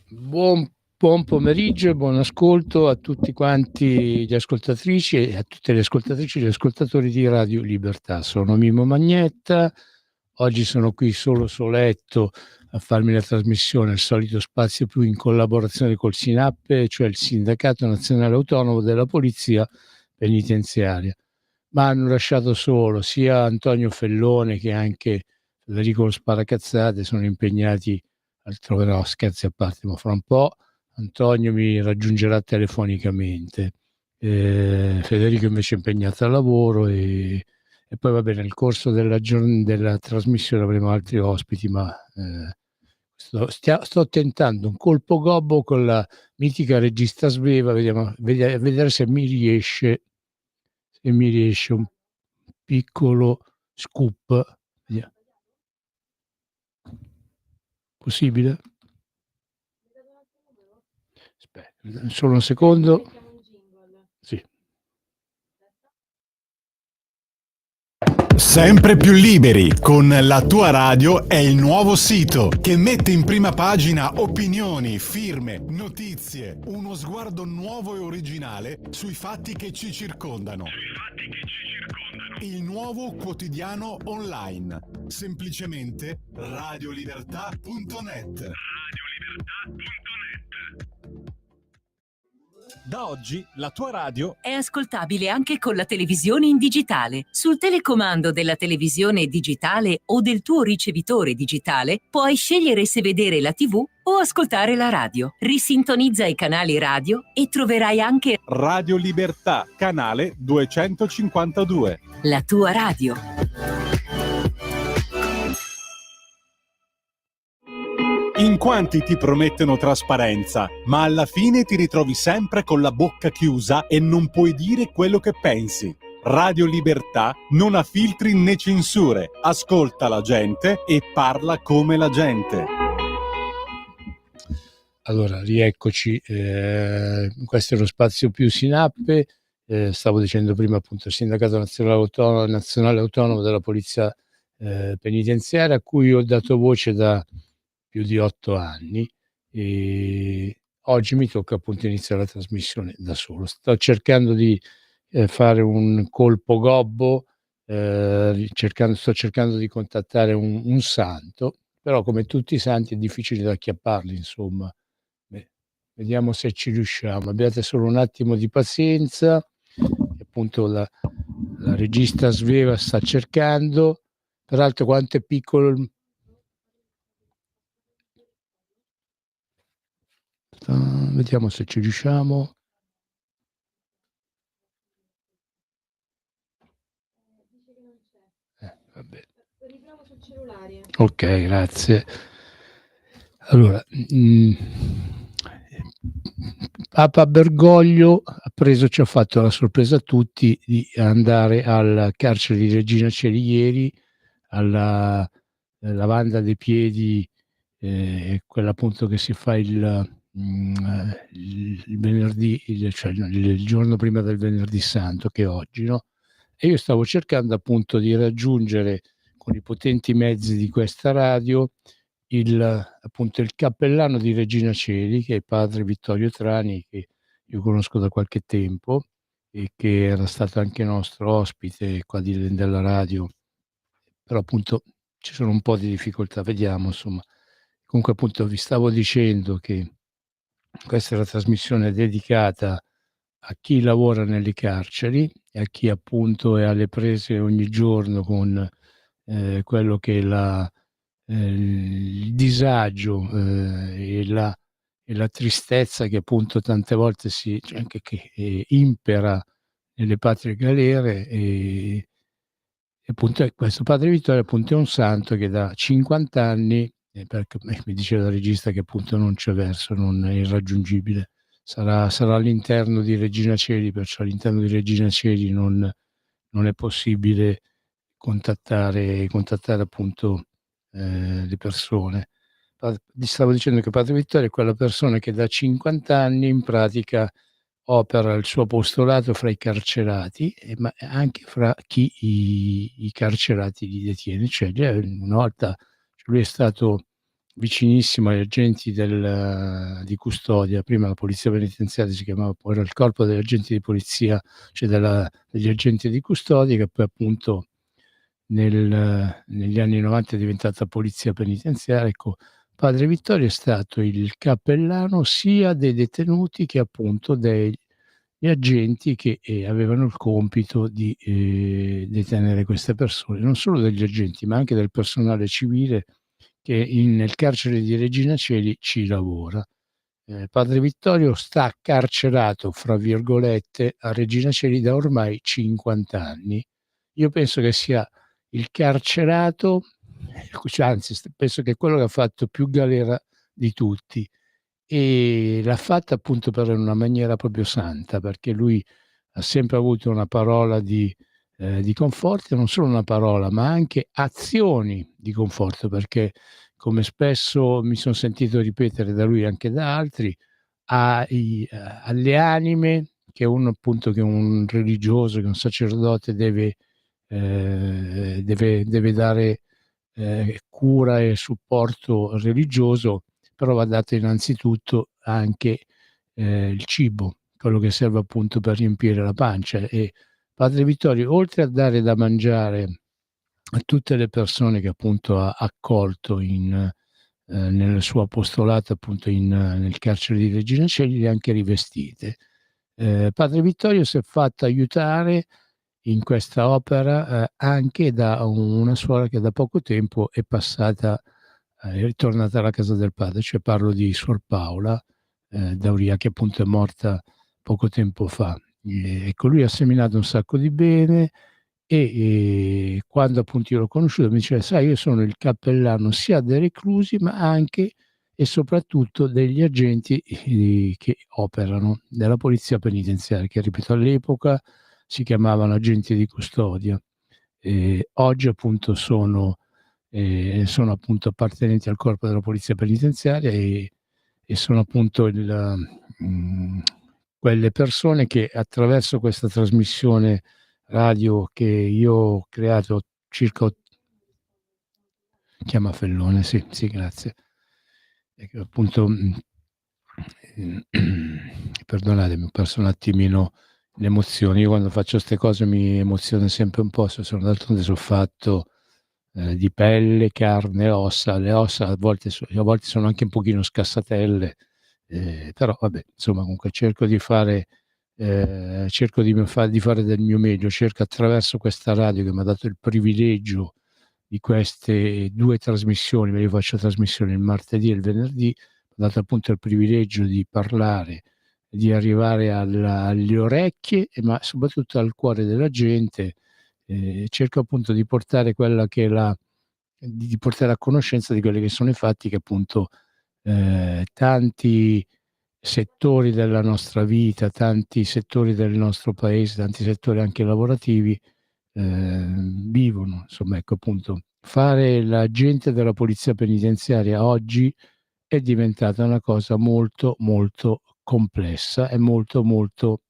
Buon pomeriggio e buon ascolto a tutti quanti gli ascoltatrici e a tutte le ascoltatrici e gli ascoltatori di Radio Libertà. Sono Mimmo Magnetta, oggi sono qui solo soletto a farmi la trasmissione, il solito spazio più in collaborazione col SINAPPE, cioè il Sindacato Nazionale Autonomo della Polizia Penitenziaria. Ma hanno lasciato solo sia Antonio Fellone che anche Federico Lo Sparacazzate, sono impegnati altrove. No, scherzi a parte, ma fra un po' Antonio mi raggiungerà telefonicamente. Federico invece è impegnato al lavoro e poi va bene, nel corso della trasmissione avremo altri ospiti, ma sto tentando un colpo gobbo con la mitica regista Sveva, vedere se mi riesce un piccolo scoop. Possibile? Aspetta, solo un secondo. Sì. Sempre più liberi con La Tua Radio è il nuovo sito che mette in prima pagina opinioni, firme, notizie, uno sguardo nuovo e originale sui fatti che ci circondano. Il nuovo quotidiano online, semplicemente radiolibertà.net. Da oggi la tua radio è ascoltabile anche con la televisione in digitale. Sul telecomando della televisione digitale o del tuo ricevitore digitale puoi scegliere se vedere la TV o ascoltare la radio. Risintonizza i canali radio e troverai anche Radio Libertà, canale 252. La tua radio. In quanti ti promettono trasparenza, ma alla fine ti ritrovi sempre con la bocca chiusa e non puoi dire quello che pensi. Radio Libertà non ha filtri né censure, ascolta la gente e parla come la gente. Allora, rieccoci, questo è lo spazio più Sinappe, stavo dicendo prima appunto il Sindacato Nazionale Autonomo della Polizia Penitenziaria, a cui ho dato voce da più di 8 anni, e oggi mi tocca appunto iniziare la trasmissione da solo. Sto cercando di fare un colpo gobbo, sto cercando di contattare un santo, però come tutti i santi è difficile da acchiapparli, insomma. Beh, vediamo se ci riusciamo. Abbiate solo un attimo di pazienza. Appunto la regista Sveva sta cercando. Peraltro quanto è piccolo vediamo se ci riusciamo. Va bene. Ok, grazie. Allora, Papa Bergoglio ci ha fatto la sorpresa a tutti di andare al carcere di Regina Coeli ieri, alla lavanda dei piedi, quella appunto che si fa il venerdì, il giorno prima del Venerdì Santo, che è oggi, no? E io stavo cercando appunto di raggiungere con i potenti mezzi di questa radio appunto il cappellano di Regina Coeli, che è padre Vittorio Trani, che io conosco da qualche tempo e che era stato anche nostro ospite qua della radio, però appunto ci sono un po' di difficoltà, vediamo insomma. Comunque appunto vi stavo dicendo che questa è la trasmissione dedicata a chi lavora nelle carceri e a chi appunto è alle prese ogni giorno con quello che è il disagio e la tristezza che appunto tante volte cioè anche che impera nelle patrie galere, e appunto questo padre Vittorio appunto è un santo che da 50 anni, perché mi diceva la regista che appunto non c'è verso, non è irraggiungibile. Sarà all'interno di Regina Coeli, perciò all'interno di Regina Coeli non è possibile contattare appunto le persone. Ti stavo dicendo che padre Vittorio è quella persona che da 50 anni in pratica opera il suo apostolato fra i carcerati, ma anche fra chi i carcerati li detiene. Cioè, una volta lui è stato vicinissimo agli agenti di custodia. Prima la polizia penitenziaria si chiamava, poi era il corpo degli agenti di polizia, cioè degli agenti di custodia, che poi appunto negli anni 90 è diventata polizia penitenziaria. Ecco, padre Vittorio è stato il cappellano sia dei detenuti che appunto degli agenti che avevano il compito di detenere queste persone, non solo degli agenti ma anche del personale civile che nel carcere di Regina Coeli ci lavora. Padre Vittorio sta carcerato, fra virgolette, a Regina Coeli da ormai 50 anni. Io penso che sia il carcerato, cioè, anzi penso che è quello che ha fatto più galera di tutti, e l'ha fatta appunto per una maniera proprio santa, perché lui ha sempre avuto una parola di conforto, e non solo una parola, ma anche azioni di conforto, perché come spesso mi son sentito ripetere da lui e anche da altri, alle anime che un religioso, che un sacerdote deve dare cura e supporto religioso, però va dato innanzitutto anche il cibo, quello che serve appunto per riempire la pancia. E padre Vittorio, oltre a dare da mangiare a tutte le persone che appunto ha accolto nel suo apostolato appunto nel carcere di Regina Coeli, le ha anche rivestite. Padre Vittorio si è fatto aiutare in questa opera anche da una suora che da poco tempo è ritornata alla casa del padre, cioè parlo di Suor Paola Dauria, che appunto è morta poco tempo fa. Ecco, lui ha seminato un sacco di bene, e quando appunto io l'ho conosciuto mi diceva: sai, io sono il cappellano sia dei reclusi ma anche e soprattutto degli agenti che operano nella polizia penitenziaria, che ripeto all'epoca si chiamavano agenti di custodia. Oggi appunto sono appunto appartenenti al corpo della polizia penitenziaria, e sono appunto quelle persone che attraverso questa trasmissione radio che io ho creato circa chiama Fellone, sì, sì, grazie. E che appunto perdonatemi, ho perso un attimino le emozioni. Io quando faccio 'ste cose mi emoziono sempre un po', d'altronde so' fatto di pelle, carne e ossa. Le ossa a volte sono anche un pochino scassatelle, però vabbè, insomma, comunque cerco di fare del mio meglio, cerco attraverso questa radio che m'ha dato il privilegio di queste 2 trasmissioni, perché io faccio trasmissioni il martedì e il venerdì, m'ha dato appunto il privilegio di parlare, di arrivare alle orecchie, ma soprattutto al cuore della gente. Cerco appunto di portare quella che è di portare a conoscenza di quelli che sono i fatti che appunto tanti settori della nostra vita, tanti settori del nostro paese, tanti settori anche lavorativi vivono. Insomma, ecco, appunto, fare l'agente della polizia penitenziaria oggi è diventata una cosa molto, molto complessa e molto, molto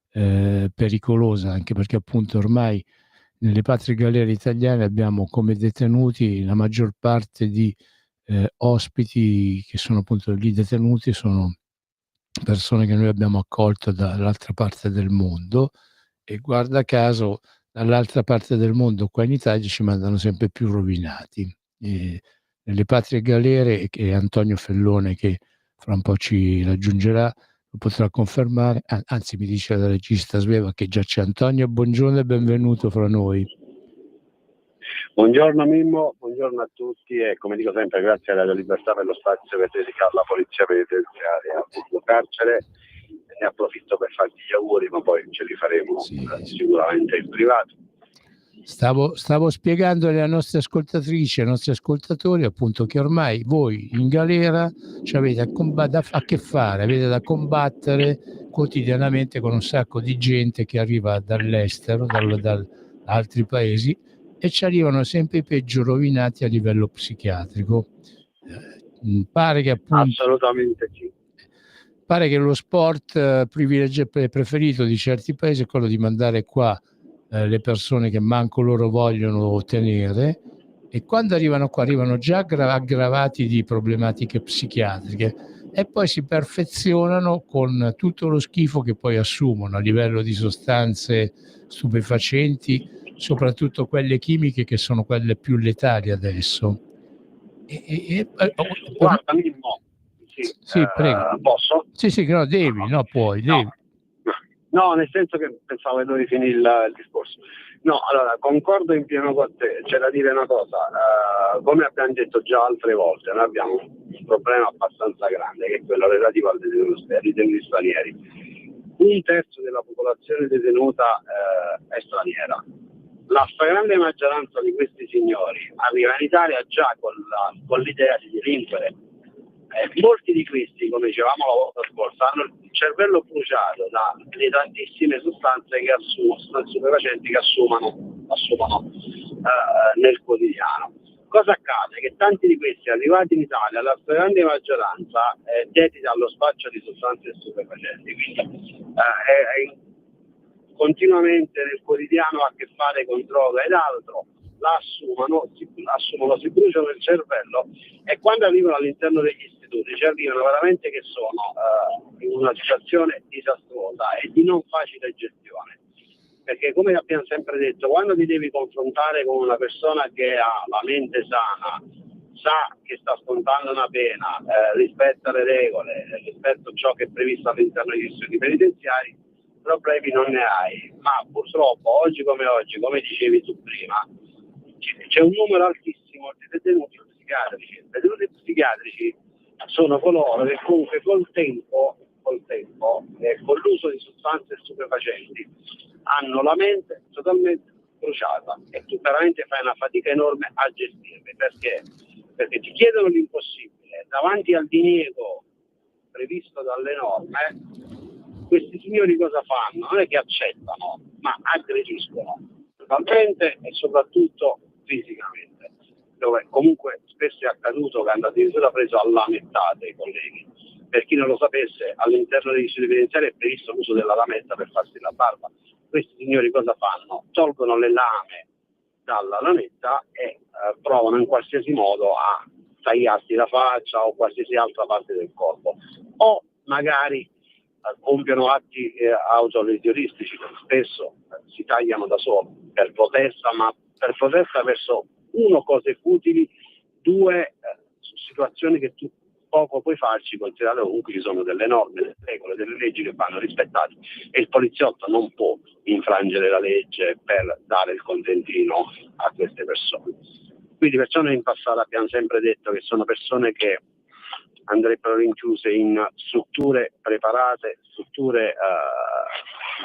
pericolosa, anche perché appunto ormai nelle patrie galere italiane abbiamo come detenuti la maggior parte di ospiti che sono appunto lì detenuti, sono persone che noi abbiamo accolto dall'altra parte del mondo, e guarda caso dall'altra parte del mondo qua in Italia ci mandano sempre più rovinati. Nelle patrie galere, che è Antonio Fellone, che fra un po' ci raggiungerà, lo potrà confermare, anzi mi dice la regista Sveva che già c'è. Antonio, buongiorno e benvenuto fra noi. Buongiorno Mimmo, buongiorno a tutti, e come dico sempre grazie a Radio Libertà per lo spazio che dedica alla polizia penitenziaria, al pubblico carcere. Ne approfitto per farti gli auguri, ma poi ce li faremo sicuramente in privato. Stavo spiegando alle nostre ascoltatrici e ai nostri ascoltatori appunto che ormai voi in galera avete a che fare, avete da combattere quotidianamente con un sacco di gente che arriva dall'estero, da altri paesi, e ci arrivano sempre i peggio rovinati a livello psichiatrico. Pare che appunto assolutamente sì. Pare che lo sport preferito di certi paesi è quello di mandare qua le persone che manco loro vogliono tenere, e quando arrivano qua arrivano già aggravati di problematiche psichiatriche e poi si perfezionano con tutto lo schifo che poi assumono a livello di sostanze stupefacenti, soprattutto quelle chimiche che sono quelle più letali adesso. Guarda, Mimmo, sì, prego. posso? Sì, no, devi, no, puoi, devi. No, nel senso che pensavo che dovevi finire il discorso. No, allora, concordo in pieno con te. C'è da dire una cosa, come abbiamo detto già altre volte, noi abbiamo un problema abbastanza grande, che è quello relativo ai detenuti stranieri. 1/3 della popolazione detenuta è straniera. La stragrande maggioranza di questi signori arriva in Italia già con l'idea di delinquere. Molti di questi, come dicevamo la volta scorsa, hanno il cervello bruciato dalle tantissime sostanze stupefacenti che assumono nel quotidiano. Cosa accade? Che tanti di questi arrivati in Italia, la stragrande maggioranza è dedita allo spaccio di sostanze stupefacenti, quindi continuamente nel quotidiano ha a che fare con droga ed altro, la assumono, si bruciano il cervello e quando arrivano all'interno degli istituti ci arrivano veramente che sono in una situazione disastrosa e di non facile gestione. Perché come abbiamo sempre detto, quando ti devi confrontare con una persona che ha la mente sana, sa che sta scontando una pena, rispetta le regole, rispetta ciò che è previsto all'interno degli istituti penitenziari, problemi non ne hai. Ma purtroppo oggi, come dicevi tu prima, c'è un numero altissimo di detenuti psichiatrici. I detenuti psichiatrici sono coloro che comunque col tempo e con l'uso di sostanze stupefacenti hanno la mente totalmente bruciata e tu veramente fai una fatica enorme a gestirli. Perché ti chiedono l'impossibile davanti al diniego previsto dalle norme. Questi signori cosa fanno? Non è che accettano, ma aggrediscono totalmente e soprattutto fisicamente, dove comunque spesso è accaduto che hanno addirittura preso a lamettate i colleghi. Per chi non lo sapesse, all'interno degli istituti penitenziari è previsto l'uso della lametta per farsi la barba. Questi signori cosa fanno? Tolgono le lame dalla lametta e provano in qualsiasi modo a tagliarsi la faccia o qualsiasi altra parte del corpo, o magari compiono atti autolesionistici, che spesso si tagliano da soli per protesta, ma per protesta verso cose futili, 2 situazioni che tu poco puoi farci, considerando comunque ci sono delle norme, delle regole, delle leggi che vanno rispettate e il poliziotto non può infrangere la legge per dare il contentino a queste persone. Quindi perciò noi in passato abbiamo sempre detto che sono persone che andrebbero rinchiuse in strutture preparate, strutture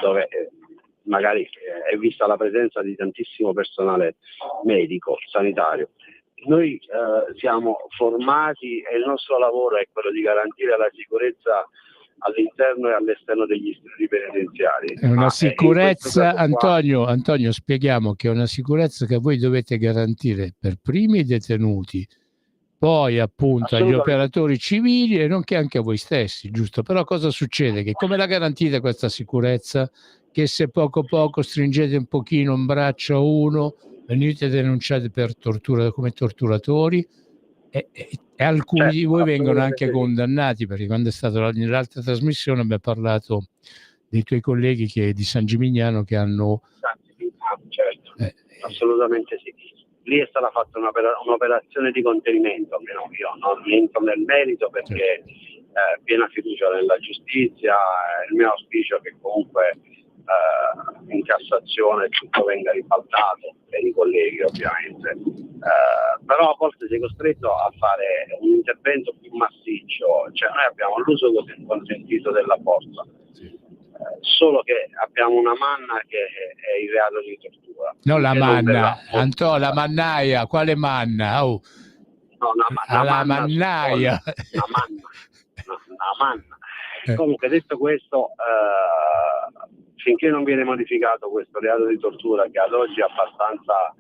dove magari è vista la presenza di tantissimo personale medico, sanitario. Noi siamo formati e il nostro lavoro è quello di garantire la sicurezza all'interno e all'esterno degli istituti penitenziari. È una sicurezza, Antonio, spieghiamo che è una sicurezza che voi dovete garantire per primi i detenuti, poi appunto agli operatori civili e nonché anche a voi stessi, giusto? Però cosa succede? Che come la garantite questa sicurezza? Che se poco stringete un pochino un braccio a uno, venite denunciati per tortura come torturatori e alcuni di voi vengono anche condannati, perché quando è stato nell'altra trasmissione abbiamo parlato dei tuoi colleghi di San Gimignano che hanno... Certo, assolutamente sì. Lì è stata fatta un'operazione di contenimento, io non entro nel merito perché piena fiducia nella giustizia, il mio auspicio è che comunque in Cassazione tutto venga ribaltato per i colleghi ovviamente, però a volte sei costretto a fare un intervento più massiccio, cioè noi abbiamo l'uso consentito della forza, solo che abbiamo una manna che è il reato di tortura. No, la manna, Antonio, la mannaia, quale manna? Oh. No, la mannaia. La manna. Comunque detto questo, finché non viene modificato questo reato di tortura, che ad oggi è abbastanza,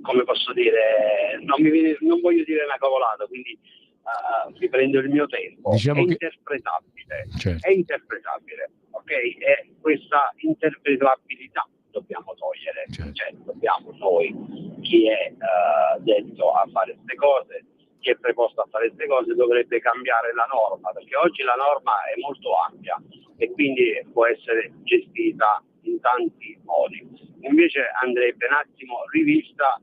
come posso dire, non voglio dire una cavolata, quindi mi prendo il mio tempo, diciamo è interpretabile, certo. È interpretabile, ok? E questa interpretabilità dobbiamo togliere, Certo. cioè dobbiamo noi, chi è detto a fare queste cose, chi è preposto a fare queste cose, dovrebbe cambiare la norma, perché oggi la norma è molto ampia e quindi può essere gestita in tanti modi. Invece andrebbe un attimo rivista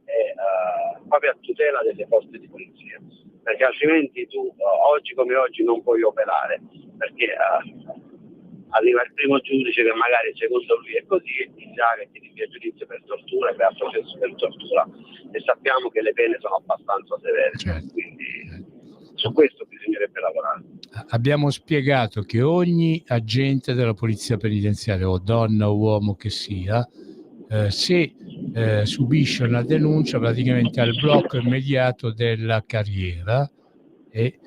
proprio a tutela delle forze di polizia, perché altrimenti tu oggi come oggi non puoi operare, perché arriva il primo giudice che magari secondo lui è così e ti sa che ti rinvia giudizio per tortura e per processo per tortura, e sappiamo che le pene sono abbastanza severe, Certo. quindi su questo bisognerebbe lavorare. Abbiamo spiegato che ogni agente della polizia penitenziaria, o donna o uomo che sia, se subisce una denuncia praticamente ha il blocco immediato della carriera e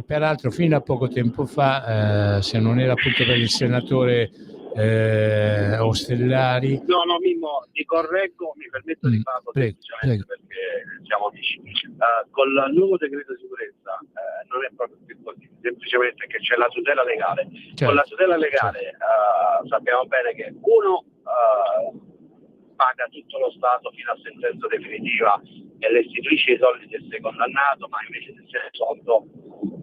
peraltro fino a poco tempo fa, se non era appunto per il senatore Ostellari. No, Mimmo, ti correggo, mi permetto di farlo semplicemente perché siamo amici. Con il nuovo decreto sicurezza non è proprio più così, semplicemente che c'è la tutela legale. Certo. Con la tutela legale sappiamo bene che uno paga tutto lo Stato fino a sentenza definitiva e restituisce i soldi del sei condannato, ma invece se c'è il soldo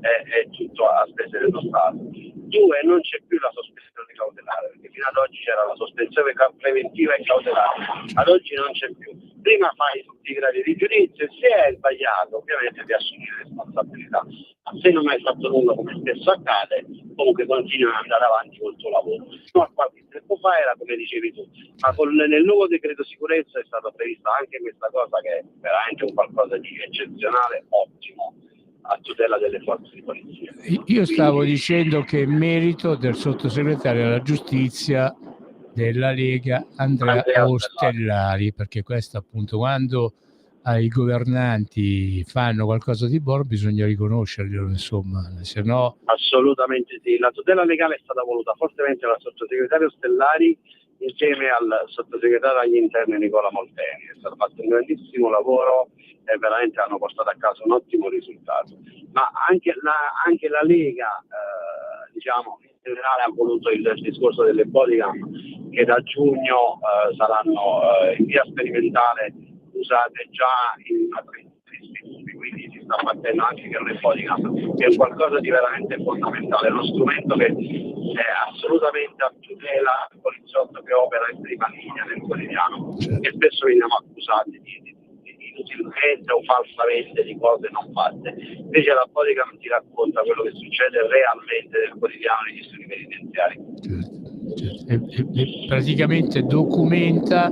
è tutto a spese dello Stato. Due, non c'è più la sospensione cautelare, perché fino ad oggi c'era la sospensione preventiva e cautelare, ad oggi non c'è più. Prima fai tutti i gradi di giudizio e se è sbagliato ovviamente ti assumi le responsabilità. Se non hai fatto nulla, come spesso accade, comunque continui ad andare avanti col tuo lavoro. No, qualche tempo fa era come dicevi tu, ma nel nuovo decreto sicurezza è stata prevista anche questa cosa che è veramente un qualcosa di eccezionale, ottimo, a tutela delle forze di polizia. Io stavo dicendo che è merito del sottosegretario alla giustizia della Lega Andrea Ostellari, perché questo appunto quando i governanti fanno qualcosa di buono bisogna riconoscerglielo, insomma, se no... Assolutamente sì, la tutela legale è stata voluta fortemente dal sottosegretario Ostellari insieme al sottosegretario agli interni Nicola Molteni. È stato fatto un grandissimo lavoro e veramente hanno portato a casa un ottimo risultato. Ma anche la Lega, diciamo, in generale ha voluto il discorso delle bodycam che da giugno saranno in via sperimentale usate già in una trentina di istituti, quindi si sta partendo anche con le bodycam, che è qualcosa di veramente fondamentale, è uno strumento che è assolutamente a tutela del poliziotto che opera in prima linea nel quotidiano, e spesso veniamo accusati di inutilmente o falsamente di cose non fatte. Invece la bodycam ti racconta quello che succede realmente nel quotidiano negli studi penitenziari. Certo. E praticamente documenta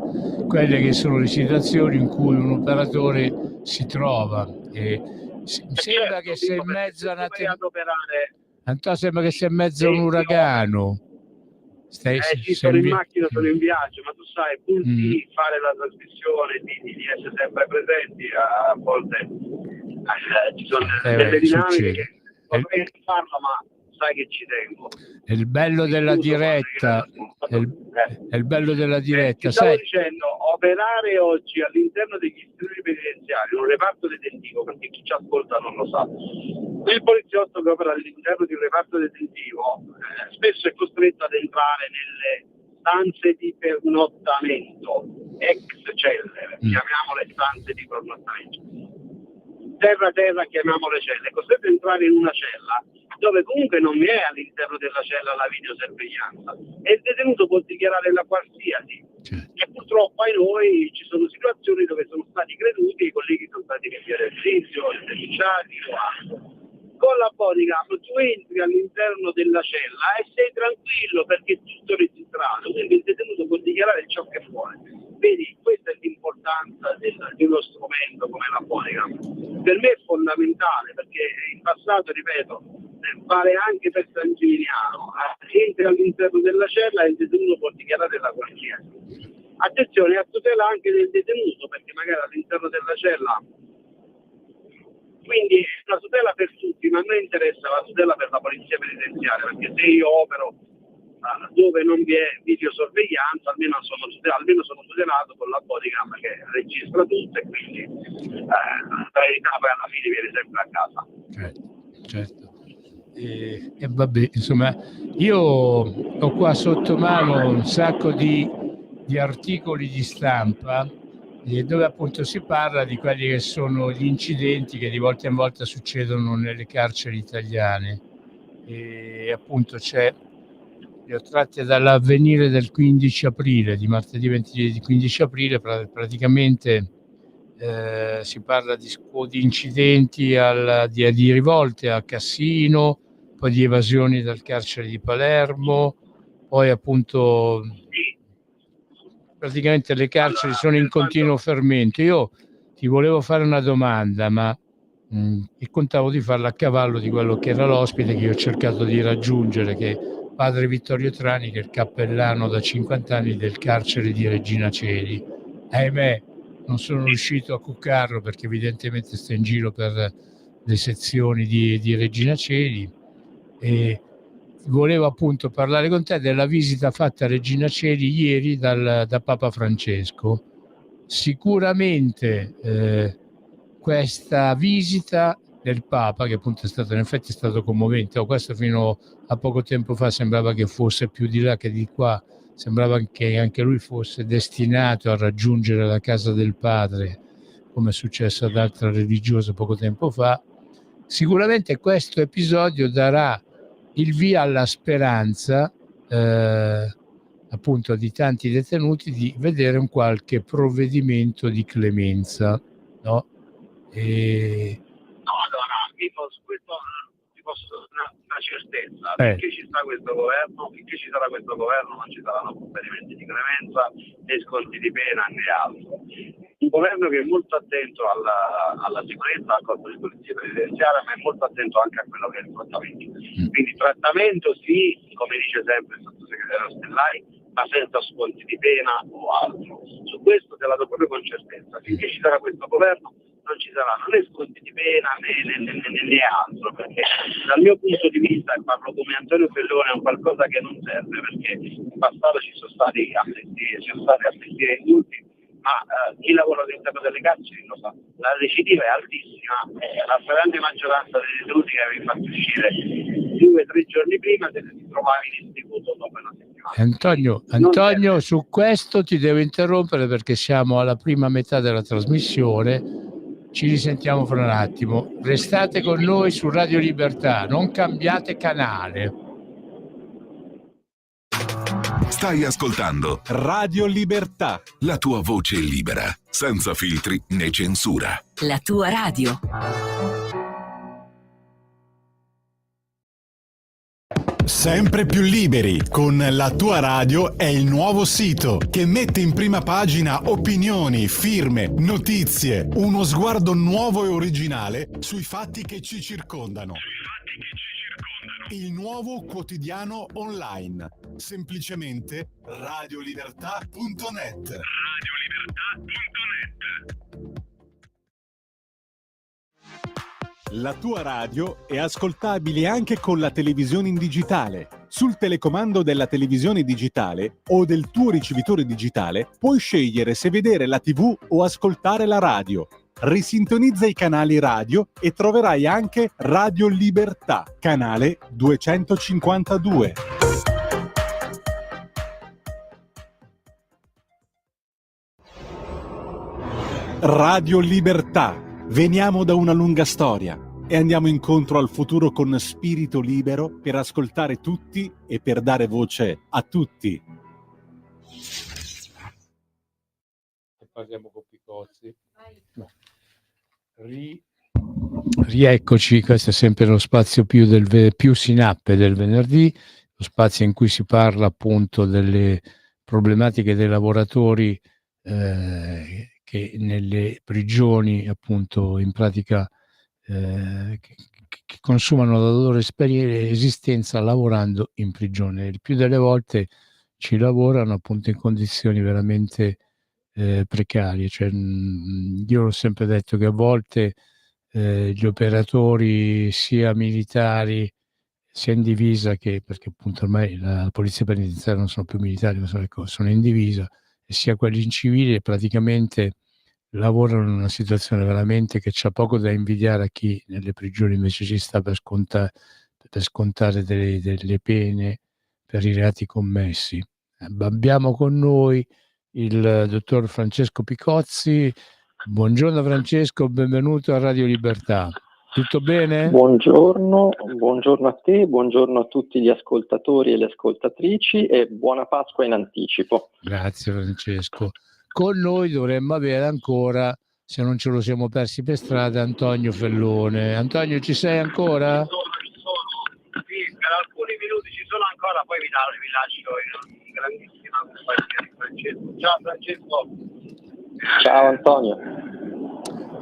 quelle che sono le situazioni in cui un operatore si trova. Sembra che sia in mezzo a sembra che sia in mezzo a un uragano. Sono in macchina, sono in viaggio, ma tu sai, pur di fare la trasmissione, di essere sempre presenti, a volte ci sono delle dinamiche che vorrei farlo, ma sai che ci tengo. È il bello della diretta, è il bello della diretta. Stavo dicendo, operare oggi all'interno degli istituti penitenziari, un reparto detentivo, perché chi ci ascolta non lo sa, il poliziotto che opera all'interno di un reparto detentivo spesso è costretto ad entrare nelle stanze di pernottamento, ex celle, chiamiamole stanze di pernottamento, terra chiamiamole celle, è costretto ad entrare in una cella dove comunque non vi è all'interno della cella la videosorveglianza e il detenuto può dichiarare la qualsiasi. E purtroppo ai noi ci sono situazioni dove sono stati creduti, i colleghi sono stati rinviati al giudizio, denunciati o altro. Con la bodycam tu entri all'interno della cella e sei tranquillo perché è tutto registrato, perché il detenuto può dichiarare ciò che vuole. Vedi, questa è l'importanza di uno strumento come la bodycam. Per me è fondamentale perché in passato, ripeto, vale anche per San Gimignano, entri all'interno della cella e il detenuto può dichiarare la qualsiasi. Attenzione, a tutela anche del detenuto, perché magari all'interno della cella, quindi la tutela per tutti, ma a me interessa la tutela per la polizia penitenziaria, perché se io opero dove non vi è videosorveglianza, almeno sono tutelato con la bodycam che registra tutto e quindi la verità poi alla fine viene sempre a casa. Certo. E vabbè, insomma, io ho qua sotto mano un sacco di di articoli di stampa dove appunto si parla di quelli che sono gli incidenti che di volta in volta succedono nelle carceri italiane. E appunto li ho tratti dall'Avvenire del 15 aprile, di martedì 15 aprile, praticamente si parla di incidenti, di rivolte a Cassino, poi di evasioni dal carcere di Palermo, poi appunto praticamente le carceri sono in continuo fermento. Io ti volevo fare una domanda, ma contavo di farla a cavallo di quello che era l'ospite che io ho cercato di raggiungere, che è padre Vittorio Trani, che è il cappellano da 50 anni del carcere di Regina Coeli. Ahimè, non sono riuscito a cuccarlo perché evidentemente sta in giro per le sezioni di Regina Coeli, e volevo appunto parlare con te della visita fatta a Regina Coeli ieri da Papa Francesco. Sicuramente questa visita del Papa, che appunto in effetti è stato commovente, questo fino a poco tempo fa sembrava che fosse più di là che di qua, sembrava che anche lui fosse destinato a raggiungere la casa del Padre, come è successo ad altre religiose poco tempo fa. Sicuramente questo episodio darà il via alla speranza appunto di tanti detenuti di vedere un qualche provvedimento di clemenza, no? No, allora, su questo ti posso dare una certezza, finché ci sta questo governo, finché ci sarà questo governo non ci saranno provvedimenti di clemenza, né sconti di pena né altro. Un governo che è molto attento alla sicurezza, al corpo di polizia penitenziaria, ma è molto attento anche a quello che è il trattamento. Quindi trattamento sì, come dice sempre il sottosegretario Stellai, ma senza sconti di pena o altro. Su questo te la do proprio con certezza. Finché ci sarà questo governo non ci saranno né sconti di pena né altro, perché dal mio punto di vista, e parlo come Antonio Fellone, è un qualcosa che non serve, perché in passato ci sono stati a sentire indulti, ma chi lavora all'interno delle carceri lo sa, la recidiva è altissima, la stragrande maggioranza dei detenuti che avevi fatto uscire 2 o 3 giorni prima se li trovavi in istituto dopo una settimana. Antonio, su questo ti devo interrompere perché siamo alla prima metà della trasmissione. Ci risentiamo fra un attimo. Restate con noi su Radio Libertà, non cambiate canale. Stai ascoltando Radio Libertà, la tua voce libera, senza filtri né censura. La tua radio. sempre più liberi. Con La tua radio è il nuovo sito che mette in prima pagina opinioni, firme, notizie, uno sguardo nuovo e originale sui fatti che ci circondano. Il nuovo quotidiano online. Semplicemente radiolibertà.net. La tua radio è ascoltabile anche con la televisione in digitale. Sul telecomando della televisione digitale o del tuo ricevitore digitale puoi scegliere se vedere la TV o ascoltare la radio. Risintonizza i canali radio e troverai anche Radio Libertà, canale 252. Radio Libertà. Veniamo da una lunga storia e andiamo incontro al futuro con spirito libero per ascoltare tutti e per dare voce a tutti. Parliamo con Picozzi. No. Rieccoci, questo è sempre lo spazio più Sinappe del venerdì, lo spazio in cui si parla appunto delle problematiche dei lavoratori che nelle prigioni appunto in pratica che consumano la loro esistenza lavorando in prigione. Il più delle volte ci lavorano appunto in condizioni veramente precarie. Cioè, io l'ho sempre detto che a volte gli operatori sia militari sia in divisa, che perché appunto ormai la polizia penitenziaria non sono più militari, ma sono in divisa, e sia quelli in civile praticamente lavorano in una situazione veramente che c'ha poco da invidiare a chi nelle prigioni invece ci sta per scontare delle pene per i reati commessi. Abbiamo con noi il dottor Francesco Picozzi. Buongiorno Francesco, benvenuto a Radio Libertà. Tutto bene? Buongiorno a te, buongiorno a tutti gli ascoltatori e le ascoltatrici e buona Pasqua in anticipo. Grazie Francesco. Con noi dovremmo avere ancora, se non ce lo siamo persi per strada, Antonio Fellone. Antonio, ci sei ancora? Sì, per alcuni minuti ci sono ancora, poi vi lascio in grandissima compagnia di Francesco. Ciao Francesco. Ciao Antonio.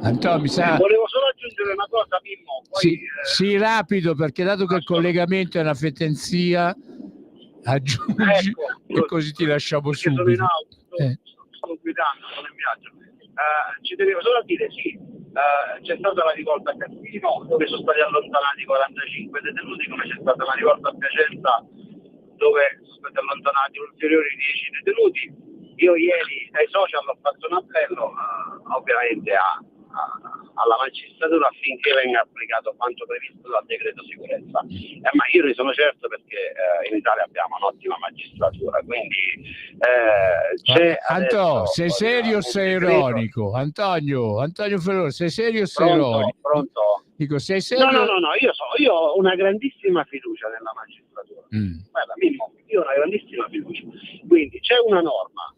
Antonio, mi sa... Volevo solo aggiungere una cosa, Mimmo. Poi, sì, rapido, perché dato che il collegamento è una fetenzia, aggiungi e così ti lasciamo subito. Sono in auto, sto guidando, sono in viaggio. Ci tenevo solo a dire, sì, c'è stata la rivolta a Cassino, dove sono stati allontanati 45 detenuti, come c'è stata una rivolta a Piacenza, dove sono stati allontanati ulteriori 10 detenuti. Io ieri dai social ho fatto un appello, ovviamente alla magistratura affinché venga applicato quanto previsto dal decreto sicurezza. Ma io ne sono certo perché in Italia abbiamo un'ottima magistratura, quindi c'è Antonio, adesso, sei serio o sei ironico? Antonio Fellone, sei serio o sei ironico? Pronto? Dico, sei serio? No, io ho una grandissima fiducia nella magistratura. Guarda, Mimmo, io ho una grandissima fiducia. Quindi c'è una norma,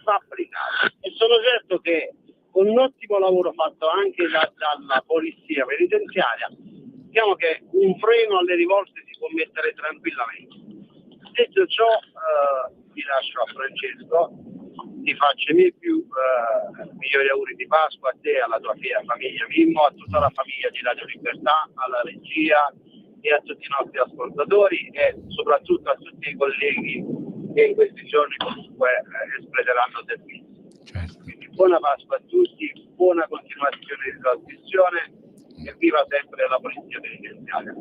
va applicata, e sono certo che con un ottimo lavoro fatto anche dalla polizia penitenziaria, diciamo che un freno alle rivolte si può mettere tranquillamente. Detto ciò, vi lascio a Francesco, ti faccio i miei migliori auguri di Pasqua a te, alla tua famiglia Mimmo, a tutta la famiglia di Radio Libertà, alla regia e a tutti i nostri ascoltatori e soprattutto a tutti i colleghi che in questi giorni comunque esplederanno servizio. Certo. Quindi buona Pasqua a tutti, buona continuazione di trasmissione e viva sempre la polizia penitenziaria.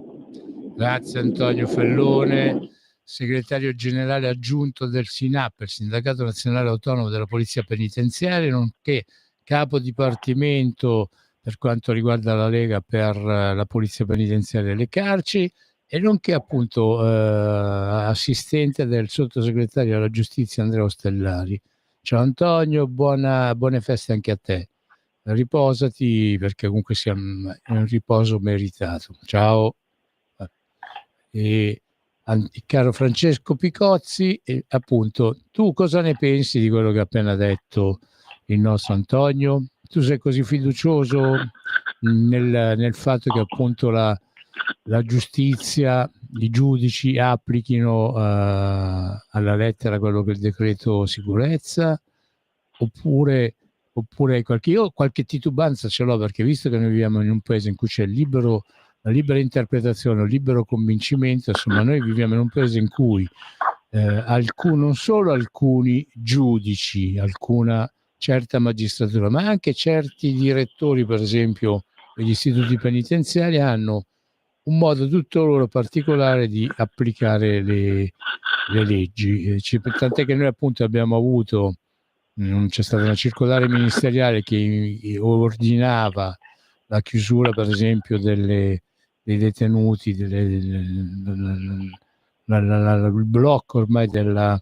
Grazie Antonio Fellone, segretario generale aggiunto del SINAP, il Sindacato Nazionale Autonomo della Polizia Penitenziaria, nonché capo dipartimento per quanto riguarda la Lega per la Polizia Penitenziaria e le carceri, e nonché appunto assistente del sottosegretario alla giustizia Andrea Ostellari. Ciao Antonio, buone feste anche a te. Riposati perché comunque sia un riposo meritato. Ciao. E caro Francesco Picozzi, appunto, tu cosa ne pensi di quello che ha appena detto il nostro Antonio? Tu sei così fiducioso nel fatto che appunto la giustizia, i giudici applichino alla lettera quello che è il decreto sicurezza, oppure io qualche titubanza ce l'ho, perché visto che noi viviamo in un paese in cui c'è la libera interpretazione, il libero convincimento, insomma noi viviamo in un paese in cui non solo alcuni giudici, alcuna certa magistratura, ma anche certi direttori, per esempio, degli istituti penitenziari hanno un modo tutto loro particolare di applicare le leggi. Tant'è che noi appunto abbiamo avuto, c'è stata una circolare ministeriale che ordinava la chiusura, per esempio, dei detenuti, il blocco ormai della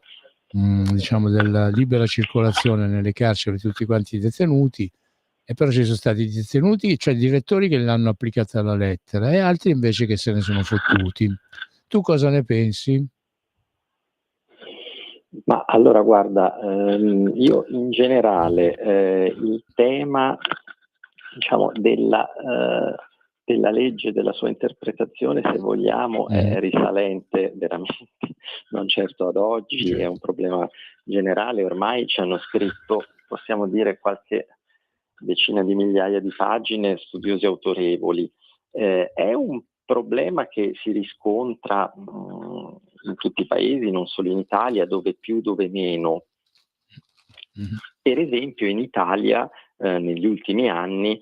libera circolazione nelle carceri di tutti quanti i detenuti. E però ci sono stati detenuti, cioè direttori che l'hanno applicata alla lettera e altri invece che se ne sono fottuti. Tu cosa ne pensi? Ma allora guarda, io in generale il tema della legge, della sua interpretazione, se vogliamo, è risalente veramente, non certo ad oggi, è un problema generale. Ormai ci hanno scritto, possiamo dire, qualche decina di migliaia di pagine studiosi autorevoli. È un problema che si riscontra in tutti i paesi, non solo in Italia, dove più, dove meno. Per esempio in Italia negli ultimi anni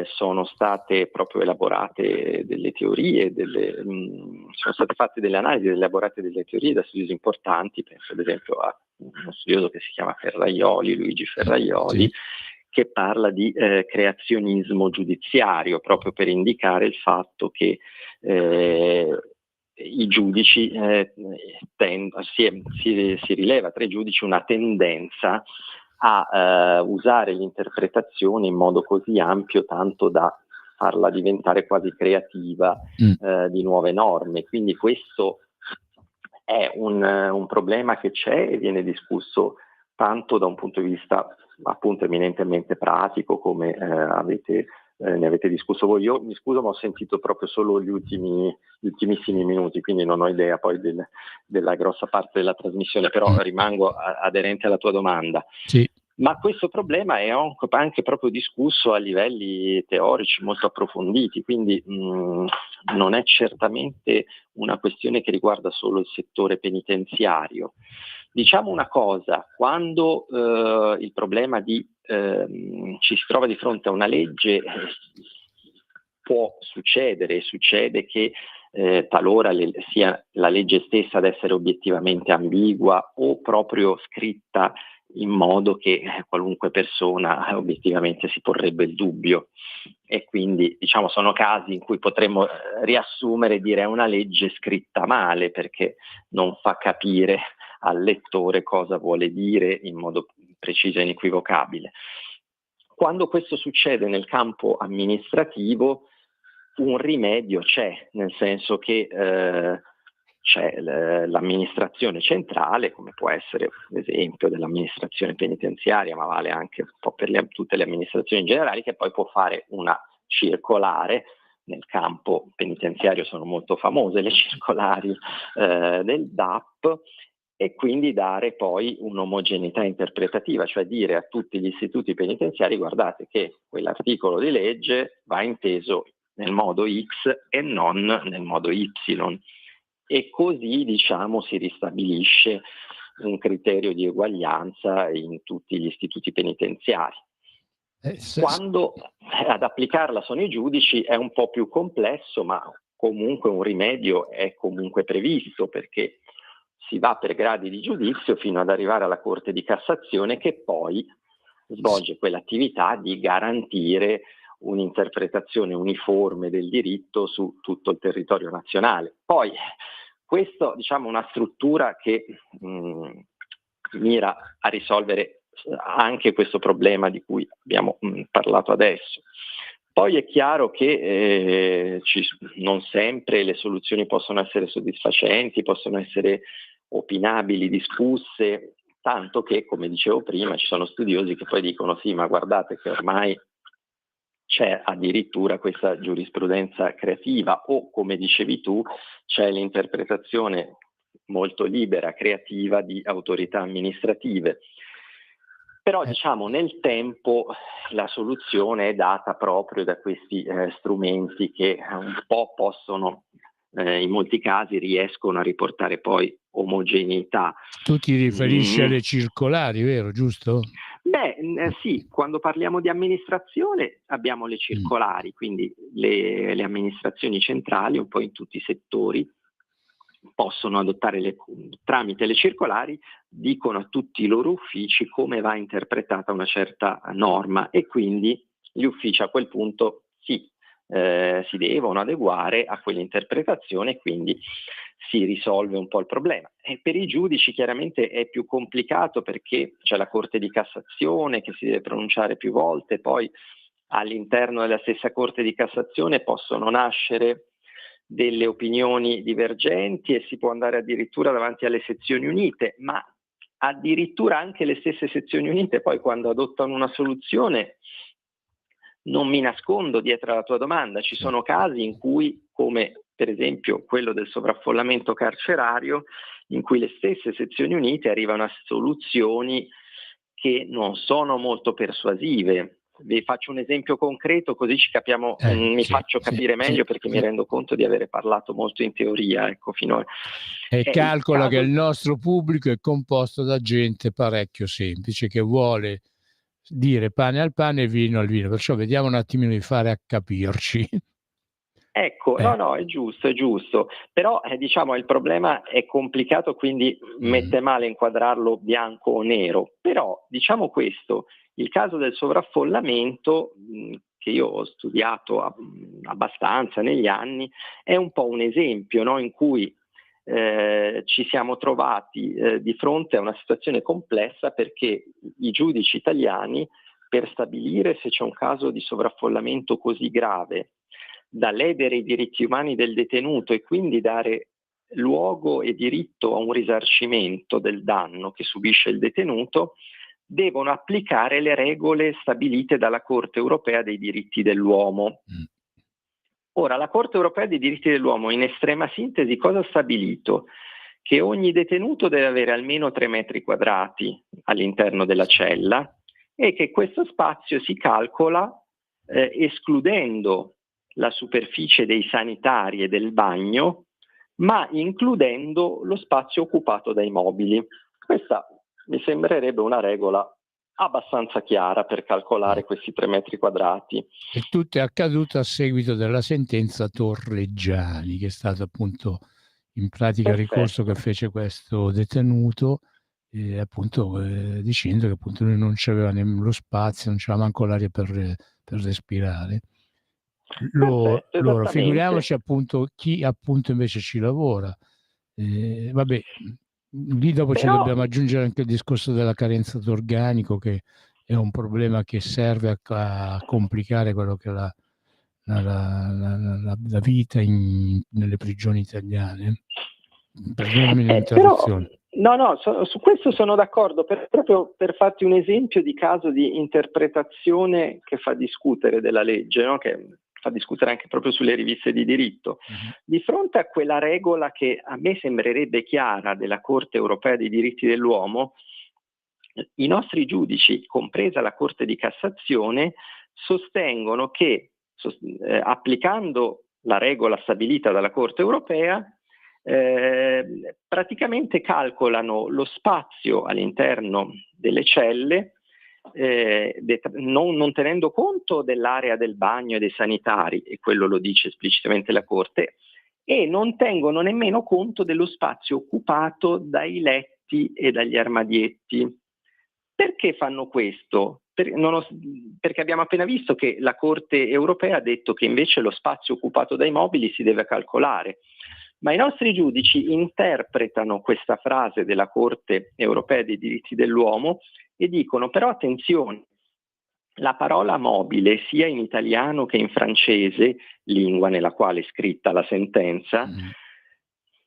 sono state proprio elaborate delle teorie, sono state fatte delle analisi, elaborate delle teorie da studiosi importanti. Penso ad esempio a uno studioso che si chiama Luigi Ferraioli, che parla di creazionismo giudiziario, proprio per indicare il fatto che i giudici, si rileva tra i giudici una tendenza a usare l'interpretazione in modo così ampio tanto da farla diventare quasi creativa di nuove norme. Quindi questo è un problema che c'è e viene discusso tanto da un punto di vista appunto eminentemente pratico, come ne avete discusso voi. Io mi scuso, ma ho sentito proprio solo gli ultimissimi minuti, quindi non ho idea poi della grossa parte della trasmissione, però rimango aderente alla tua domanda. Sì. Ma questo problema è anche proprio discusso a livelli teorici molto approfonditi, quindi non è certamente una questione che riguarda solo il settore penitenziario. Diciamo una cosa: quando il problema ci si trova di fronte a una legge, può succedere e succede che talora sia la legge stessa ad essere obiettivamente ambigua o proprio scritta in modo che qualunque persona obiettivamente si porrebbe il dubbio, e quindi diciamo sono casi in cui potremmo riassumere e dire è una legge scritta male perché non fa capire al lettore cosa vuole dire in modo preciso e inequivocabile. Quando questo succede nel campo amministrativo, un rimedio c'è, nel senso che c'è l'amministrazione centrale, come può essere l'esempio dell'amministrazione penitenziaria, ma vale anche un po' per tutte le amministrazioni generali, che poi può fare una circolare. Nel campo penitenziario sono molto famose le circolari del DAP, e quindi dare poi un'omogeneità interpretativa, cioè dire a tutti gli istituti penitenziari: guardate che quell'articolo di legge va inteso nel modo X e non nel modo Y. E così diciamo si ristabilisce un criterio di eguaglianza in tutti gli istituti penitenziari. Quando ad applicarla sono i giudici è un po' più complesso, ma comunque un rimedio è comunque previsto, perché si va per gradi di giudizio fino ad arrivare alla Corte di Cassazione, che poi svolge quell'attività di garantire un'interpretazione uniforme del diritto su tutto il territorio nazionale. Poi questo, diciamo, una struttura che mira a risolvere anche questo problema di cui abbiamo parlato adesso. Poi è chiaro che non sempre le soluzioni possono essere soddisfacenti, possono essere opinabili, discusse, tanto che, come dicevo prima, ci sono studiosi che poi dicono: sì, ma guardate che ormai c'è addirittura questa giurisprudenza creativa, o come dicevi tu, c'è l'interpretazione molto libera, creativa di autorità amministrative. Però diciamo nel tempo la soluzione è data proprio da questi strumenti che un po' possono, in molti casi riescono a riportare poi omogeneità. Tu ti riferisci alle circolari, vero, giusto? Beh, sì, quando parliamo di amministrazione abbiamo le circolari, quindi le amministrazioni centrali un po' in tutti i settori possono adottare tramite le circolari, dicono a tutti i loro uffici come va interpretata una certa norma, e quindi gli uffici a quel punto si devono adeguare a quell'interpretazione, e quindi si risolve un po' il problema. E per i giudici chiaramente è più complicato, perché c'è la Corte di Cassazione che si deve pronunciare più volte, poi all'interno della stessa Corte di Cassazione possono nascere delle opinioni divergenti e si può andare addirittura davanti alle sezioni unite, ma addirittura anche le stesse sezioni unite poi, quando adottano una soluzione, non mi nascondo dietro alla tua domanda, ci sono casi in cui, come per esempio quello del sovraffollamento carcerario, in cui le stesse sezioni unite arrivano a soluzioni che non sono molto persuasive. Vi faccio un esempio concreto, così ci capiamo, faccio capire meglio, perché mi rendo conto di avere parlato molto in teoria, ecco, finora. E calcola che il nostro pubblico è composto da gente parecchio semplice, che vuole dire pane al pane e vino al vino, perciò vediamo un attimino di fare a capirci. Ecco, no, è giusto, però diciamo il problema è complicato, quindi mette male inquadrarlo bianco o nero, però diciamo questo: il caso del sovraffollamento che io ho studiato abbastanza negli anni, è un po' un esempio, no? In cui ci siamo trovati di fronte a una situazione complessa, perché i giudici italiani, per stabilire se c'è un caso di sovraffollamento così grave da ledere i diritti umani del detenuto e quindi dare luogo e diritto a un risarcimento del danno che subisce il detenuto, devono applicare le regole stabilite dalla Corte europea dei diritti dell'uomo. Ora, la Corte europea dei diritti dell'uomo, in estrema sintesi, cosa ha stabilito? Che ogni detenuto deve avere almeno 3 metri quadrati all'interno della cella e che questo spazio si calcola escludendo la superficie dei sanitari e del bagno, ma includendo lo spazio occupato dai mobili. Questa mi sembrerebbe una regola abbastanza chiara per calcolare questi 3 metri quadrati. E tutto è accaduto a seguito della sentenza Torreggiani, che è stato appunto in pratica il ricorso che fece questo detenuto, appunto dicendo che appunto lui non c'aveva nemmeno lo spazio, non c'aveva manco l'aria per respirare. Loro figuriamoci appunto chi appunto invece ci lavora. Vabbè, lì dopo ci dobbiamo aggiungere anche il discorso della carenza d'organico, che è un problema che serve a complicare quello che è la vita nelle prigioni italiane. Perdonami l'interruzione. No, su questo sono d'accordo, proprio per farti un esempio di caso di interpretazione che fa discutere della legge, no? Che fa discutere anche proprio sulle riviste di diritto. Di fronte a quella regola che a me sembrerebbe chiara della Corte europea dei diritti dell'uomo, i nostri giudici, compresa la Corte di Cassazione, sostengono che applicando la regola stabilita dalla Corte europea, praticamente calcolano lo spazio all'interno delle celle non tenendo conto dell'area del bagno e dei sanitari, e quello lo dice esplicitamente la Corte, e non tengono nemmeno conto dello spazio occupato dai letti e dagli armadietti. Perché fanno questo? Perché abbiamo appena visto che la Corte europea ha detto che invece lo spazio occupato dai mobili si deve calcolare. Ma i nostri giudici interpretano questa frase della Corte europea dei diritti dell'uomo e dicono: però attenzione, la parola mobile, sia in italiano che in francese, lingua nella quale è scritta la sentenza,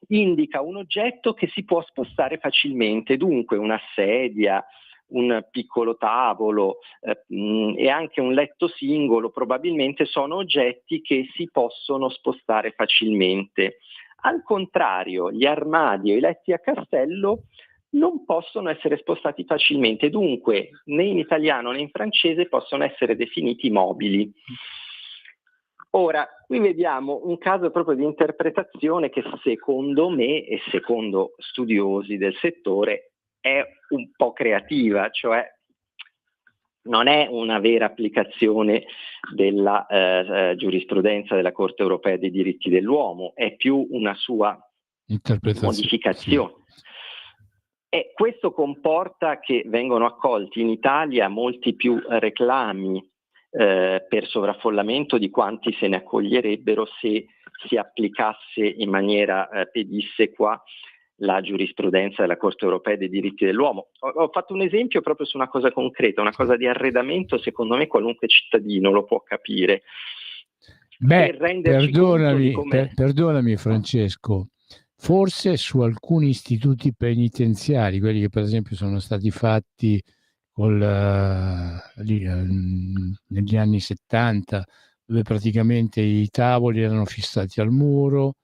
indica un oggetto che si può spostare facilmente, dunque una sedia, un piccolo tavolo e anche un letto singolo probabilmente sono oggetti che si possono spostare facilmente. Al contrario, gli armadi o i letti a castello non possono essere spostati facilmente, dunque né in italiano né in francese possono essere definiti mobili. Ora, qui vediamo un caso proprio di interpretazione che secondo me e secondo studiosi del settore è un po' creativa, cioè non è una vera applicazione della giurisprudenza della Corte europea dei diritti dell'uomo, è più una sua modificazione. Sì. E questo comporta che vengono accolti in Italia molti più reclami per sovraffollamento di quanti se ne accoglierebbero se si applicasse in maniera pedissequa la giurisprudenza della Corte europea dei diritti dell'uomo. Ho fatto un esempio proprio su una cosa concreta, una cosa di arredamento, secondo me qualunque cittadino lo può capire. Perdonami Francesco, forse su alcuni istituti penitenziari, quelli che per esempio sono stati fatti negli anni 70, dove praticamente i tavoli erano fissati al muro,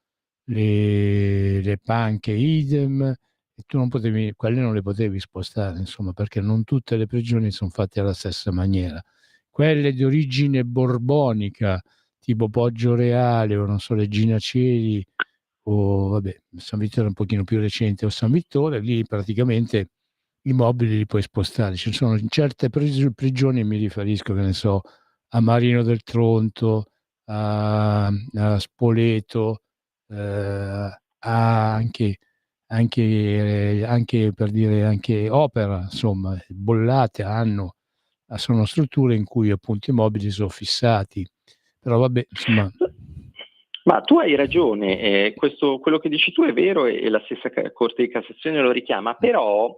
le panche idem, e tu quelle non le potevi spostare, insomma, perché non tutte le prigioni sono fatte alla stessa maniera. Quelle di origine borbonica, tipo Poggio Reale o non so, Regina Coeli o vabbè, San Vittore è un pochino più recente, o San Vittore, lì praticamente i mobili li puoi spostare. Ci sono in certe prigioni, mi riferisco, che ne so, a Marino del Tronto, a Spoleto, anche per dire anche Opera, insomma, Bollate hanno sono strutture in cui appunto i mobili sono fissati, però vabbè, insomma. Ma tu hai ragione, quello che dici tu è vero e la stessa Corte di Cassazione lo richiama, però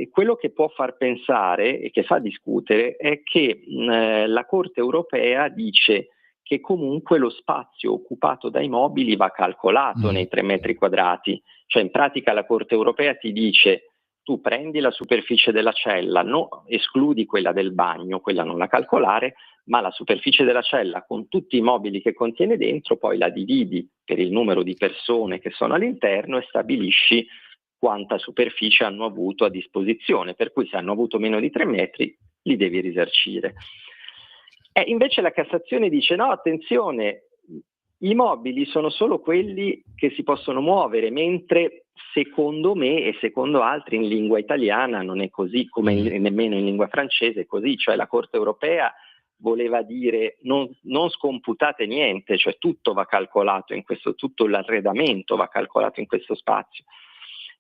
quello che può far pensare e che fa discutere è che la Corte europea dice che comunque lo spazio occupato dai mobili va calcolato nei 3 metri quadrati, cioè in pratica la Corte europea ti dice tu prendi la superficie della cella, escludi quella del bagno, quella non la calcolare, ma la superficie della cella con tutti i mobili che contiene dentro poi la dividi per il numero di persone che sono all'interno e stabilisci quanta superficie hanno avuto a disposizione, per cui se hanno avuto meno di 3 metri li devi risarcire. Invece la Cassazione dice no, attenzione, i mobili sono solo quelli che si possono muovere, mentre secondo me e secondo altri in lingua italiana non è così, come nemmeno in lingua francese è così, cioè la Corte europea voleva dire non scomputate niente, cioè tutto va calcolato in questo, tutto l'arredamento va calcolato in questo spazio.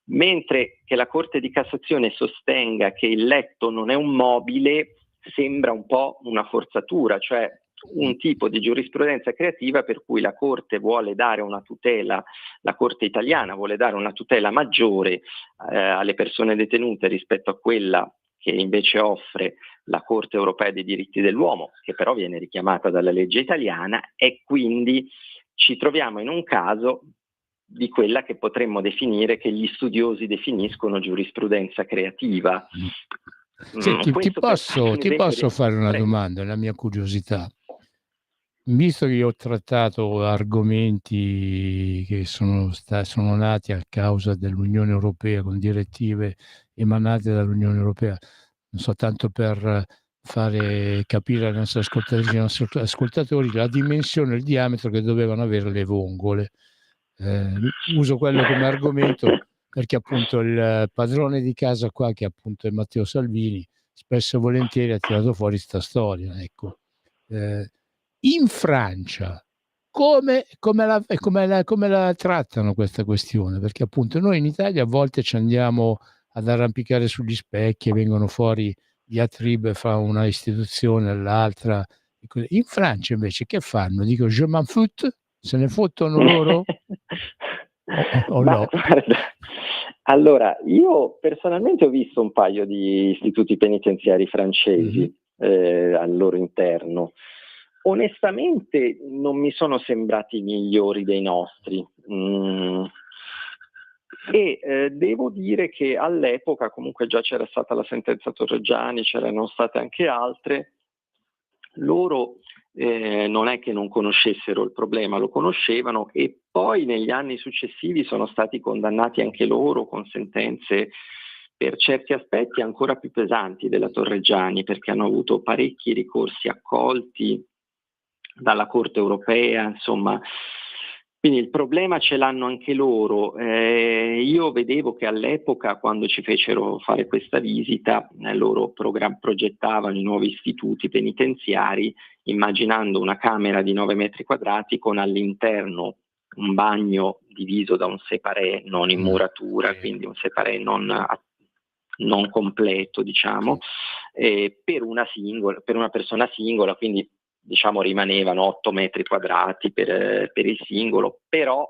Mentre che la Corte di Cassazione sostenga che il letto non è un mobile sembra un po' una forzatura, cioè un tipo di giurisprudenza creativa per cui la Corte vuole dare una tutela, la Corte italiana vuole dare una tutela maggiore alle persone detenute rispetto a quella che invece offre la Corte europea dei diritti dell'uomo, che però viene richiamata dalla legge italiana, e quindi ci troviamo in un caso di quella che potremmo definire, che gli studiosi definiscono giurisprudenza creativa. Senti, ti posso fare una domanda, la mia curiosità. Visto che io ho trattato argomenti che sono nati a causa dell'Unione Europea, con direttive emanate dall'Unione Europea, non so, tanto per fare capire ai nostri ascoltatrici e ai nostri ascoltatori la dimensione e il diametro che dovevano avere le vongole. Uso quello come argomento perché appunto il padrone di casa qua, che appunto è Matteo Salvini, spesso e volentieri ha tirato fuori sta storia, ecco. In Francia come la trattano questa questione? Perché appunto noi in Italia a volte ci andiamo ad arrampicare sugli specchi e vengono fuori diatribe fra una istituzione e l'altra. In Francia invece che fanno? Dico je m'en fous? Se ne fottono loro? O no? Allora, io personalmente ho visto un paio di istituti penitenziari francesi al loro interno. Onestamente non mi sono sembrati migliori dei nostri. Devo dire che all'epoca comunque già c'era stata la sentenza Torreggiani, c'erano state anche altre. Loro non è che non conoscessero il problema, lo conoscevano, e poi negli anni successivi sono stati condannati anche loro con sentenze per certi aspetti ancora più pesanti della Torreggiani, perché hanno avuto parecchi ricorsi accolti dalla Corte europea, insomma. Quindi il problema ce l'hanno anche loro. Io vedevo che all'epoca, quando ci fecero fare questa visita, loro progettavano i nuovi istituti penitenziari immaginando una camera di 9 metri quadrati con all'interno un bagno diviso da un separé non in muratura, quindi un separé non completo, diciamo, per una persona singola, quindi diciamo rimanevano 8 metri quadrati per il singolo, però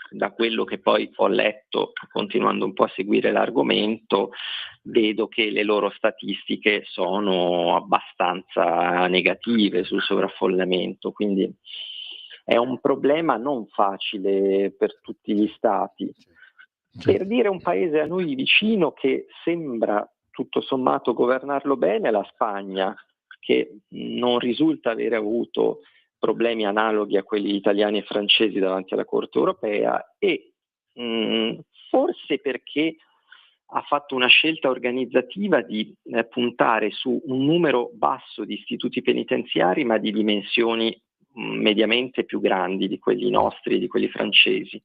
da quello che poi ho letto, continuando un po' a seguire l'argomento, vedo che le loro statistiche sono abbastanza negative sul sovraffollamento, quindi è un problema non facile per tutti gli stati. Per dire un paese a noi vicino che sembra tutto sommato governarlo bene, la Spagna, che non risulta avere avuto problemi analoghi a quelli italiani e francesi davanti alla Corte europea, e forse perché ha fatto una scelta organizzativa di puntare su un numero basso di istituti penitenziari, ma di dimensioni mediamente più grandi di quelli nostri, di quelli francesi.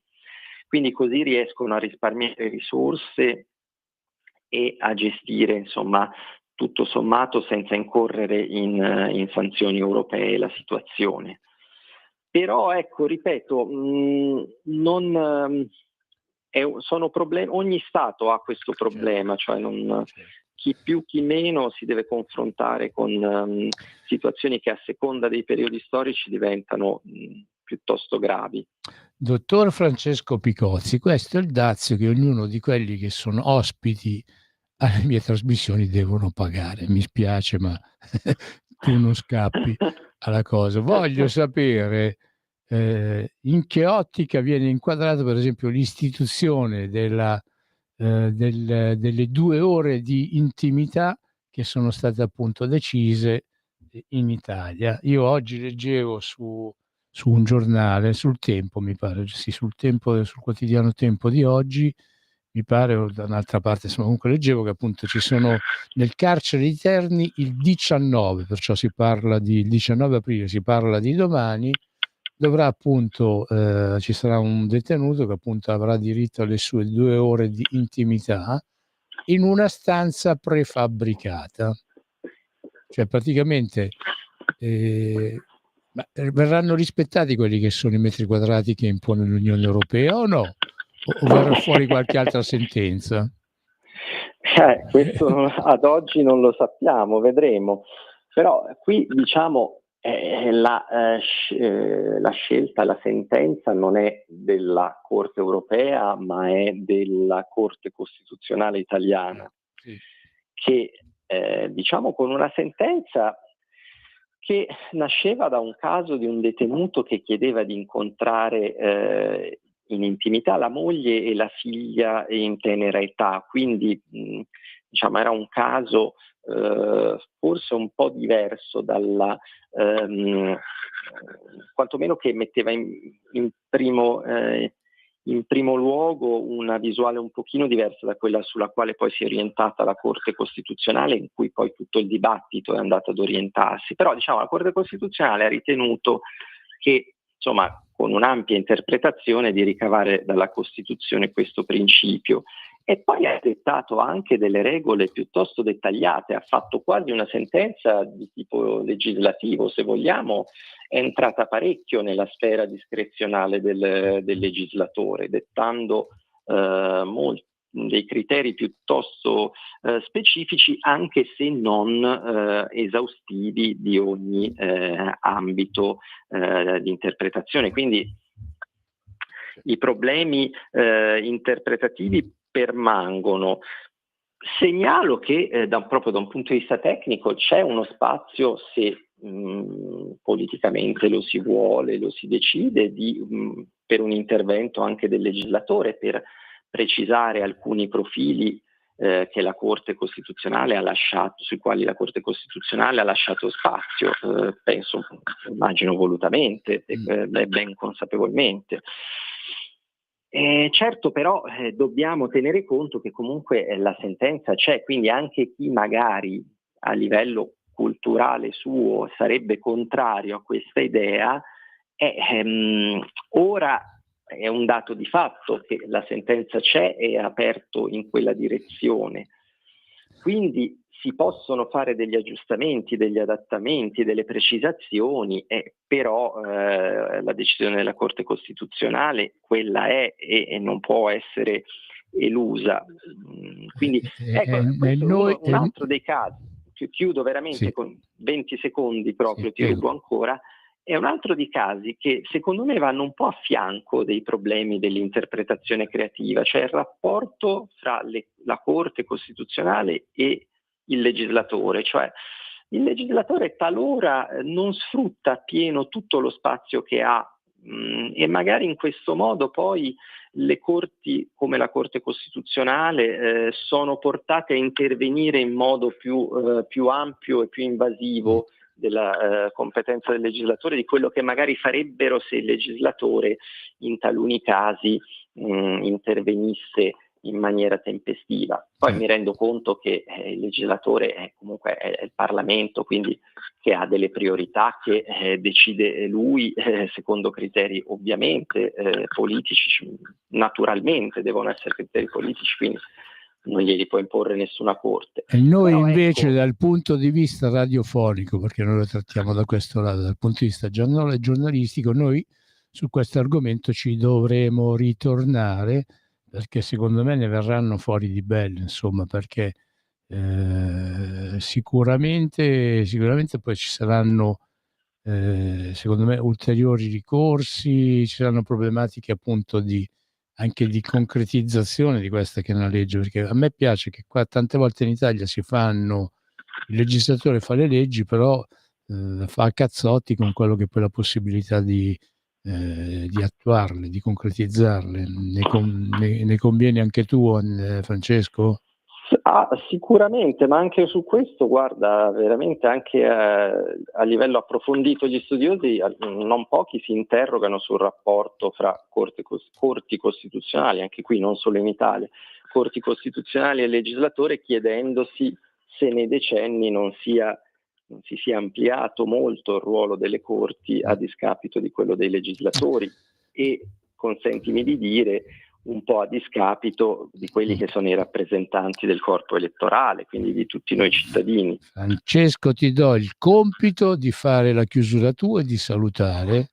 Quindi così riescono a risparmiare risorse e a gestire, insomma, tutto sommato senza incorrere in sanzioni europee la situazione. Però ecco, ripeto, sono problemi, ogni Stato ha questo problema, cioè chi più chi meno si deve confrontare con situazioni che a seconda dei periodi storici diventano piuttosto gravi. Dottor Francesco Picozzi, questo è il dazio che ognuno di quelli che sono ospiti alle mie trasmissioni devono pagare. Mi spiace, ma tu non scappi alla cosa. Voglio sapere in che ottica viene inquadrata, per esempio, l'istituzione delle 2 ore di intimità che sono state appunto decise in Italia. Io oggi leggevo su un giornale, sul Tempo mi pare, sì, sul quotidiano Tempo di oggi, mi pare, o da un'altra parte, insomma, comunque leggevo che appunto ci sono nel carcere di Terni il 19, perciò si parla di il 19 aprile, si parla di domani, dovrà appunto, ci sarà un detenuto che appunto avrà diritto alle sue 2 ore di intimità in una stanza prefabbricata. Cioè praticamente verranno rispettati quelli che sono i metri quadrati che impone l'Unione Europea o no? O verrà fuori qualche altra sentenza? Questo ad oggi non lo sappiamo, vedremo. Però qui diciamo la scelta, la sentenza non è della Corte europea, ma è della Corte Costituzionale italiana, Sì. che diciamo con una sentenza che nasceva da un caso di un detenuto che chiedeva di incontrare in intimità la moglie e la figlia in tenera età, quindi diciamo era un caso forse un po' diverso dalla quantomeno che metteva in primo luogo una visuale un pochino diversa da quella sulla quale poi si è orientata la Corte Costituzionale, in cui poi tutto il dibattito è andato ad orientarsi. Però diciamo la Corte Costituzionale ha ritenuto che, insomma, con un'ampia interpretazione di ricavare dalla Costituzione questo principio, e poi ha dettato anche delle regole piuttosto dettagliate, ha fatto quasi una sentenza di tipo legislativo, se vogliamo, è entrata parecchio nella sfera discrezionale del legislatore, dettando dei criteri piuttosto specifici, anche se non esaustivi di ogni ambito di interpretazione. Quindi i problemi interpretativi permangono. Segnalo che proprio da un punto di vista tecnico c'è uno spazio, se politicamente lo si vuole, lo si decide, per un intervento anche del legislatore per precisare alcuni profili che la Corte Costituzionale ha lasciato, sui quali la Corte Costituzionale ha lasciato spazio, penso, immagino volutamente e ben consapevolmente. Certo, però dobbiamo tenere conto che comunque la sentenza c'è, quindi anche chi magari a livello culturale suo sarebbe contrario a questa idea, ora è un dato di fatto che la sentenza c'è e è aperto in quella direzione. Quindi si possono fare degli aggiustamenti, degli adattamenti, delle precisazioni, però la decisione della Corte Costituzionale quella è e non può essere elusa. Quindi ecco, questo è un altro dei casi. Chiudo veramente sì, con 20 secondi proprio, sì, ti rubo ancora. È un altro dei casi che secondo me vanno un po' a fianco dei problemi dell'interpretazione creativa, cioè il rapporto fra la Corte Costituzionale e il legislatore, cioè il legislatore talora non sfrutta appieno tutto lo spazio che ha e magari in questo modo poi le corti come la Corte Costituzionale sono portate a intervenire in modo più ampio e più invasivo della competenza del legislatore di quello che magari farebbero se il legislatore in taluni casi intervenisse in maniera tempestiva. Poi mi rendo conto che il legislatore è il Parlamento, quindi che ha delle priorità che decide lui secondo criteri ovviamente politici, naturalmente devono essere criteri politici, quindi non glieli può imporre nessuna corte. E noi però invece ecco, dal punto di vista radiofonico, perché noi lo trattiamo da questo lato, dal punto di vista giornalistico, noi su questo argomento ci dovremo ritornare, perché secondo me ne verranno fuori di bello, insomma, perché Sicuramente poi ci saranno, secondo me, ulteriori ricorsi, ci saranno problematiche appunto anche di concretizzazione di questa che è una legge, perché a me piace che qua tante volte in Italia il legislatore fa le leggi, però fa a cazzotti con quello che poi è la possibilità di attuarle, di concretizzarle. Ne convieni anche tu, Francesco? Sicuramente, ma anche su questo, guarda, veramente anche a livello approfondito gli studiosi, non pochi si interrogano sul rapporto fra corti costituzionali, anche qui non solo in Italia, corti costituzionali e legislatore, chiedendosi se nei decenni non si sia ampliato molto il ruolo delle corti a discapito di quello dei legislatori e, consentimi di dire, un po' a discapito di quelli che sono i rappresentanti del corpo elettorale, quindi di tutti noi cittadini. Francesco, ti do il compito di fare la chiusura tua e di salutare,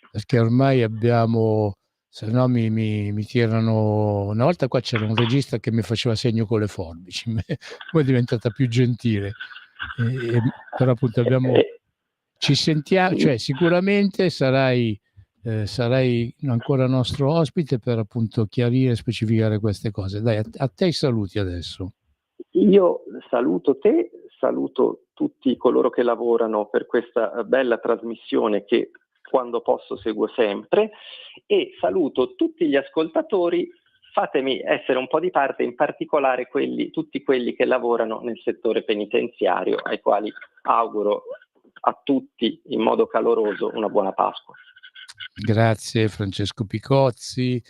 perché ormai abbiamo, se no mi tirano. Una volta qua c'era un regista che mi faceva segno con le forbici, poi è diventata più gentile. Però appunto ci sentiamo, cioè sicuramente sarai ancora nostro ospite per appunto chiarire e specificare queste cose. Dai, a te i saluti adesso. Io saluto te, saluto tutti coloro che lavorano per questa bella trasmissione che quando posso seguo sempre, e saluto tutti gli ascoltatori. Fatemi essere un po' di parte, in particolare tutti quelli che lavorano nel settore penitenziario, ai quali auguro a tutti in modo caloroso una buona Pasqua. Grazie Francesco Picozzi,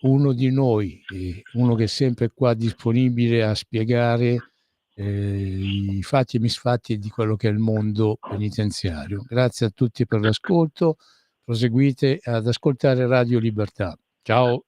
uno di noi, uno che è sempre qua disponibile a spiegare i fatti e misfatti di quello che è il mondo penitenziario. Grazie a tutti per l'ascolto, proseguite ad ascoltare Radio Libertà. Ciao.